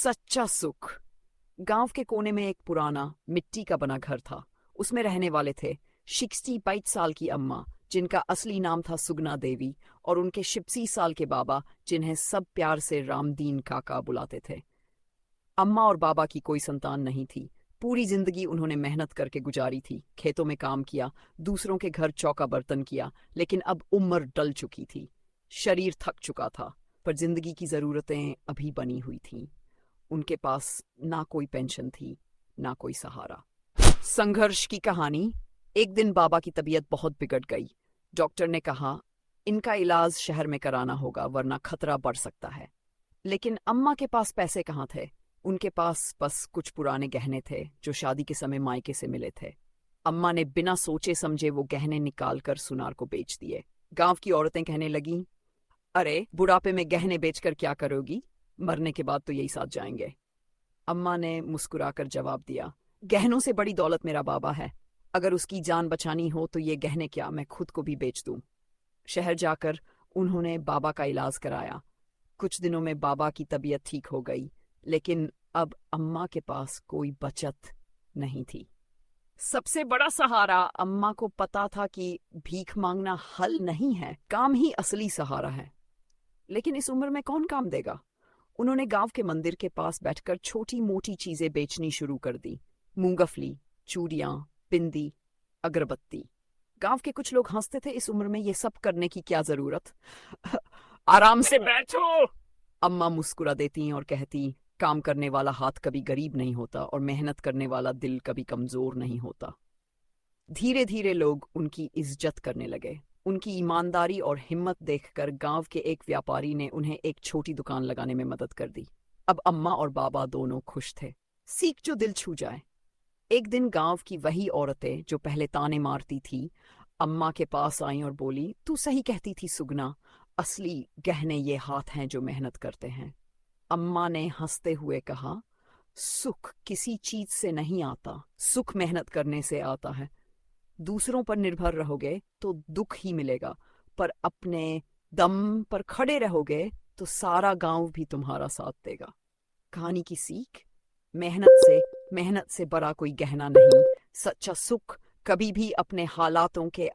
सच्चा सुख। गांव के कोने में एक पुराना मिट्टी का बना घर था। उसमें रहने वाले थे 65 साल की अम्मा, जिनका असली नाम था सुगना देवी, और उनके 86 साल के बाबा, जिन्हें सब प्यार से रामदीन काका बुलाते थे। अम्मा और बाबा की कोई संतान नहीं थी। पूरी जिंदगी उन्होंने मेहनत करके गुजारी थी, खेतों में काम किया, दूसरों के घर चौका बर्तन किया, लेकिन अब उम्र टल चुकी थी। शरीर थक चुका था, पर जिंदगी की जरूरतें अभी बनी हुई थीं। उनके पास ना कोई पेंशन थी, ना कोई सहारा। संघर्ष की कहानी। एक दिन बाबा की तबीयत बहुत बिगड़ गई। डॉक्टर ने कहा, इनका इलाज शहर में कराना होगा, वरना खतरा बढ़ सकता है। लेकिन अम्मा के पास पैसे कहाँ थे? उनके पास बस कुछ पुराने गहने थे, जो शादी के समय मायके से मिले थे। अम्मा ने बिना सोचे समझे वो गहने निकालकर सुनार को बेच दिए। गांव की औरतें कहने लगीं, अरे, बुढ़ापे में गहने बेचकर क्या करोगी? मरने के बाद तो यही साथ जाएंगे। अम्मा ने मुस्कुराकर जवाब दिया, गहनों से बड़ी दौलत मेरा बाबा है। अगर उसकी जान बचानी हो तो ये गहने क्या, मैं खुद को भी बेच दूं। शहर जाकर उन्होंने बाबा का इलाज कराया। कुछ दिनों में बाबा की तबीयत ठीक हो गई, लेकिन अब अम्मा के पास कोई बचत नहीं थी। सबसे बड़ा सहारा। अम्मा को पता था कि भीख मांगना हल नहीं है, काम ही असली सहारा है। लेकिन इस उम्र में कौन काम देगा? उन्होंने गांव के मंदिर के पास बैठकर छोटी मोटी चीजें बेचनी शुरू कर दी। मूंगफली, चूड़ियां, बिंदी, अगरबत्ती। गांव के कुछ लोग हंसते थे, इस उम्र में ये सब करने की क्या जरूरत? आराम से बैठो। अम्मा मुस्कुरा देती और कहती, काम करने वाला हाथ कभी गरीब नहीं होता, और मेहनत करने वाला दिल कभी कमजोर नहीं होता। धीरे धीरे लोग उनकी इज्जत करने लगे। उनकी ईमानदारी और हिम्मत देखकर गांव के एक व्यापारी ने उन्हें एक छोटी दुकान लगाने में मदद कर दी। अब अम्मा और बाबा दोनों खुश थे। सीख जो दिल छू जाए। एक दिन गांव की वही औरतें जो पहले ताने मारती थी, अम्मा के पास आईं और बोली, तू सही कहती थी सुगना, असली गहने ये हाथ हैं जो मेहनत करते हैं। अम्मा ने हंसते हुए कहा, सुख किसी चीज से नहीं आता, सुख मेहनत करने से आता है। दूसरों पर निर्भर रहोगे तो दुख ही मिलेगा, पर अपने दम पर खड़े रहोगे तो सारा गांव भी तुम्हारा साथ देगा। कहानी की सीख। मेहनत से बड़ा कोई गहना नहीं। सच्चा सुख कभी भी अपने हालातों के